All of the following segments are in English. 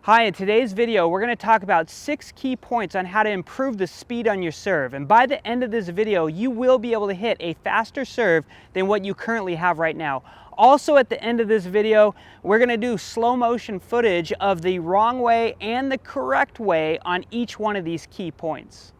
Hi, in today's video, we're going to talk about 6 key points on how to improve the speed on your serve. And by the end of this video, you will be able to hit a faster serve than what you currently have right now. Also, at the end of this video, we're going to do slow motion footage of the wrong way and the correct way on each one of these key points.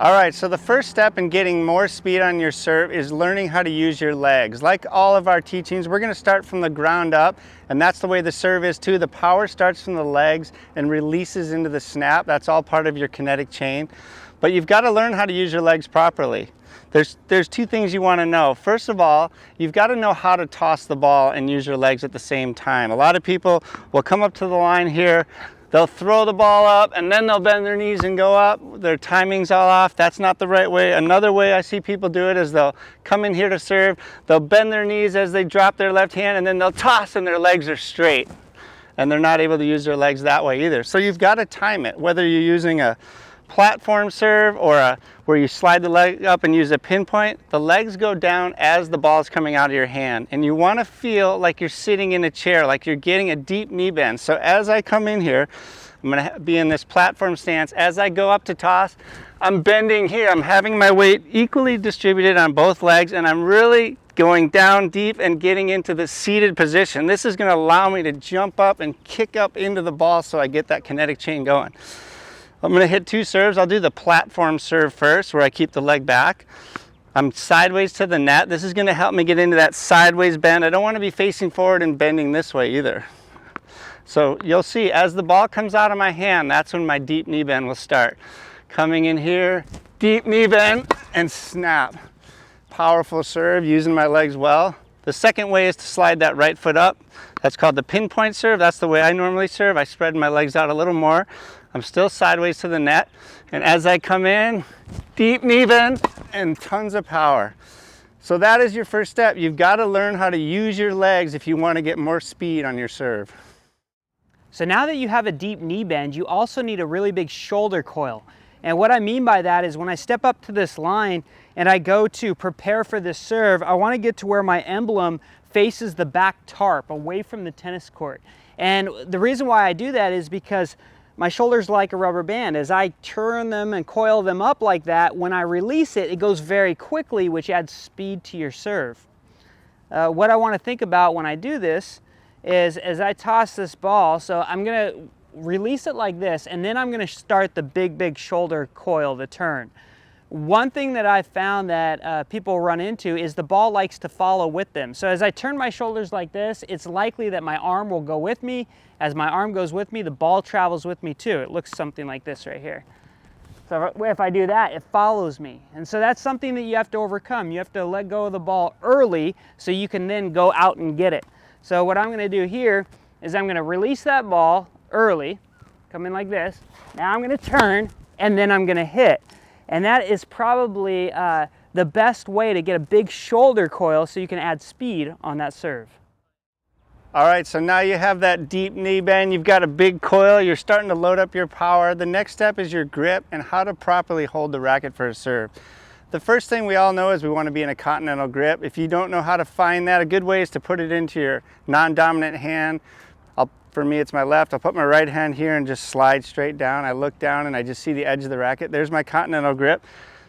All right, so the first step in getting more speed on your serve is learning how to use your legs. Like all of our teachings, we're going to start from the ground up, and that's the way the serve is too. The power starts from the legs and releases into the snap. That's all part of your kinetic chain. But you've got to learn how to use your legs properly. There's 2 things you want to know. First of all, you've got to know how to toss the ball and use your legs at the same time. A lot of people will come up to the line here, they'll throw the ball up and then they'll bend their knees and go up. Their timing's all off. That's not the right way. Another way I see people do it is they'll come in here to serve, they'll bend their knees as they drop their left hand, and then they'll toss and their legs are straight. And they're not able to use their legs that way either. So you've got to time it, whether you're using a platform serve or where you slide the leg up and use a pinpoint. The legs go down as the ball is coming out of your hand, and you want to feel like you're sitting in a chair, like you're getting a deep knee bend. So as I come in here, I'm going to be in this platform stance. As I go up to toss, I'm bending here. I'm having my weight equally distributed on both legs, and I'm really going down deep and getting into the seated position. This is going to allow me to jump up and kick up into the ball so I get that kinetic chain going. I'm going to hit 2 serves. I'll do the platform serve first, where I keep the leg back. I'm sideways to the net. This is going to help me get into that sideways bend. I don't want to be facing forward and bending this way either. So you'll see as the ball comes out of my hand, that's when my deep knee bend will start. Coming in here, deep knee bend, and snap. Powerful serve, using my legs well. The second way is to slide that right foot up. That's called the pinpoint serve. That's the way I normally serve. I spread my legs out a little more. I'm still sideways to the net, and as I come in, deep knee bend and tons of power. So that is your first step. You've got to learn how to use your legs if you want to get more speed on your serve. So now that you have a deep knee bend, you also need a really big shoulder coil. And what I mean by that is when I step up to this line and I go to prepare for this serve, I want to get to where my emblem faces the back tarp away from the tennis court. And the reason why I do that is because my shoulder's like a rubber band. As I turn them and coil them up like that, when I release it, it goes very quickly, which adds speed to your serve. What I want to think about when I do this is as I toss this ball, so I'm going to release it like this, and then I'm going to start the big shoulder coil, the turn. One thing that I've found that people run into is the ball likes to follow with them. So as I turn my shoulders like this, it's likely that my arm will go with me. As my arm goes with me, the ball travels with me too. It looks something like this right here. So if I do that, it follows me. And so that's something that you have to overcome. You have to let go of the ball early so you can then go out and get it. So what I'm going to do here is I'm going to release that ball early, come in like this. Now I'm going to turn, and then I'm going to hit. And that is probably the best way to get a big shoulder coil so you can add speed on that serve. All right, so now you have that deep knee bend, you've got a big coil, you're starting to load up your power. The next step is your grip and how to properly hold the racket for a serve. The first thing we all know is we want to be in a continental grip. If you don't know how to find that, a good way is to put it into your non-dominant hand. For me, it's my left. I'll put my right hand here and just slide straight down. I look down and I just see the edge of the racket. There's my continental grip.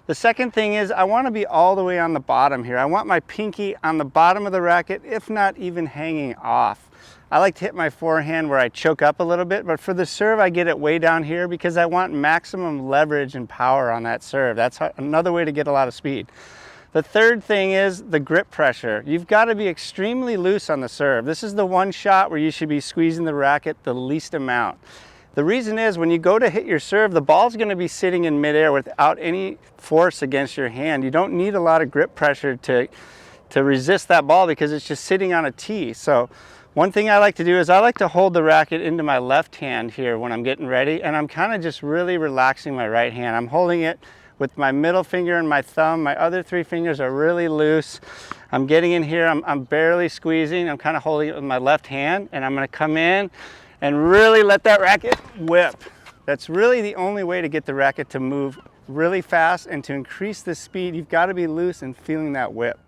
The second thing is I want to be all the way on the bottom here. I want my pinky on the bottom of the racket, if not even hanging off. I like to hit my forehand where I choke up a little bit, but for the serve, I get it way down here because I want maximum leverage and power on that serve. That's another way to get a lot of speed. The third thing is the grip pressure. You've got to be extremely loose on the serve. This is the one shot where you should be squeezing the racket the least amount. The reason is when you go to hit your serve, the ball's going to be sitting in midair without any force against your hand. You don't need a lot of grip pressure to resist that ball because it's just sitting on a tee. So one thing I like to do is I like to hold the racket into my left hand here when I'm getting ready, and I'm kind of just really relaxing my right hand. I'm holding it with my middle finger and my thumb. My other 3 fingers are really loose. I'm getting in here, I'm barely squeezing. I'm kind of holding it with my left hand, and I'm gonna come in and really let that racket whip. That's really the only way to get the racket to move really fast, and to increase the speed, you've got to be loose and feeling that whip.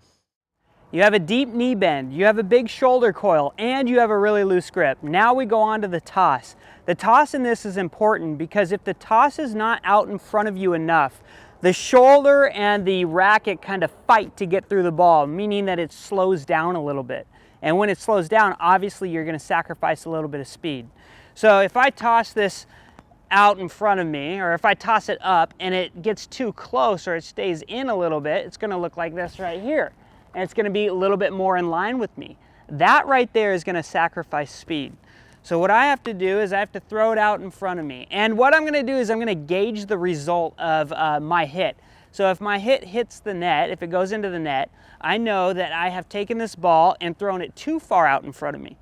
You have a deep knee bend, you have a big shoulder coil, and you have a really loose grip. Now we go on to the toss. The toss in this is important because if the toss is not out in front of you enough, the shoulder and the racket kind of fight to get through the ball, meaning that it slows down a little bit. And when it slows down, obviously you're going to sacrifice a little bit of speed. So if I toss this out in front of me, or if I toss it up and it gets too close or it stays in a little bit, it's going to look like this right here. And it's going to be a little bit more in line with me. That right there is going to sacrifice speed. So what I have to do is I have to throw it out in front of me. And what I'm going to do is I'm going to gauge the result of my hit. So if my hit hits the net, if it goes into the net, I know that I have taken this ball and thrown it too far out in front of me.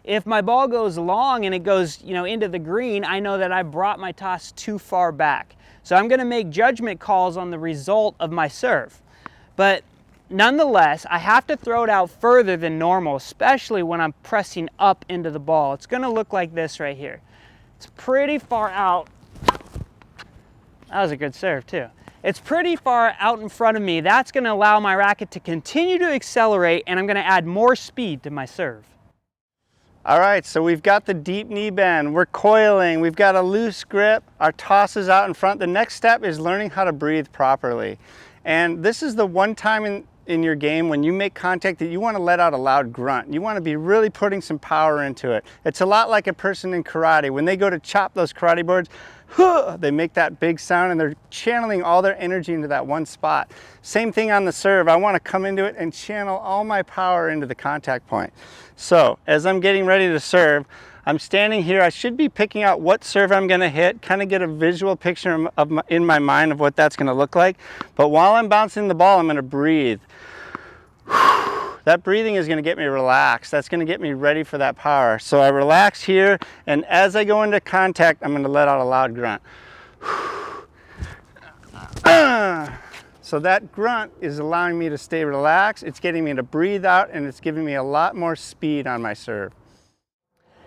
If my ball goes long and it goes, into the green, I know that I brought my toss too far back. So I'm going to make judgment calls on the result of my serve. But nonetheless, I have to throw it out further than normal, especially when I'm pressing up into the ball. It's going to look like this right here. It's pretty far out. That was a good serve too. It's pretty far out in front of me. That's going to allow my racket to continue to accelerate, and I'm going to add more speed to my serve. All right, so we've got the deep knee bend, we're coiling, we've got a loose grip, our toss is out in front. The next step is learning how to breathe properly. And this is the one time in your game when you make contact that you want to let out a loud grunt. You want to be really putting some power into it. It's a lot like a person in karate. When they go to chop those karate boards, they make that big sound, and they're channeling all their energy into that one spot. Same thing on the serve. I want to come into it and channel all my power into the contact point. So as I'm getting ready to serve, I'm standing here. I should be picking out what serve I'm going to hit, kind of get a visual picture in my mind of what that's going to look like. But while I'm bouncing the ball, I'm going to breathe. That breathing is going to get me relaxed. That's going to get me ready for that power. So I relax here, and as I go into contact, I'm going to let out a loud grunt. So that grunt is allowing me to stay relaxed. It's getting me to breathe out, and it's giving me a lot more speed on my serve.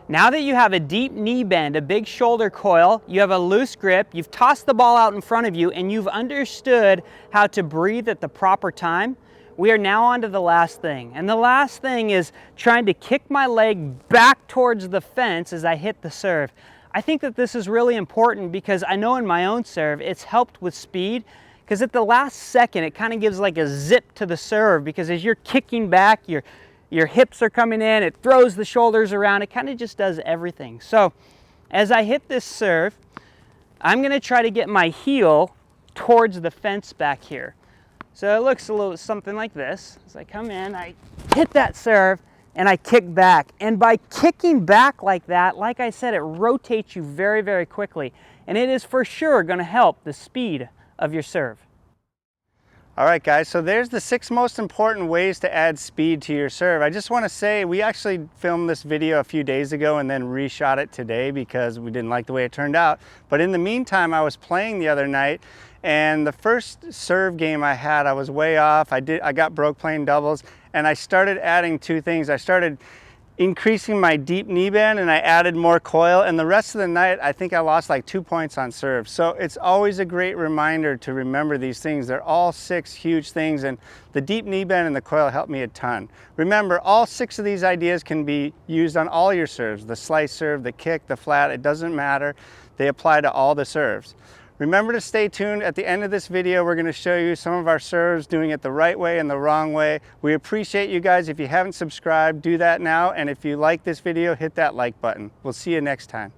Now that you have a deep knee bend, a big shoulder coil, you have a loose grip, you've tossed the ball out in front of you, and you've understood how to breathe at the proper time, we are now on to the last thing. And the last thing is trying to kick my leg back towards the fence as I hit the serve. I think that this is really important because I know in my own serve it's helped with speed, because at the last second it kind of gives like a zip to the serve, because as you're kicking back, your hips are coming in, it throws the shoulders around, it kind of just does everything. So as I hit this serve, I'm going to try to get my heel towards the fence back here. So it looks a little something like this. As I come in, I hit that serve and I kick back. And by kicking back like that, like I said, it rotates you very, very quickly. And it is for sure going to help the speed of your serve. All right, guys, so there's the 6 most important ways to add speed to your serve. I just want to say we actually filmed this video a few days ago and then reshot it today because we didn't like the way it turned out. But in the meantime, I was playing the other night, and the first serve game I had, I was way off. I got broke playing doubles, and I started adding 2 things. I started increasing my deep knee bend, and I added more coil, and the rest of the night I think I lost like 2 points on serve. So it's always a great reminder to remember these things. They're all 6 huge things, and the deep knee bend and the coil helped me a ton. Remember, all 6 of these ideas can be used on all your serves. The slice serve, the kick, the flat, it doesn't matter. They apply to all the serves. Remember to stay tuned. At the end of this video, we're going to show you some of our serves, doing it the right way and the wrong way. We appreciate you guys. If you haven't subscribed, do that now. And if you like this video, hit that like button. We'll see you next time.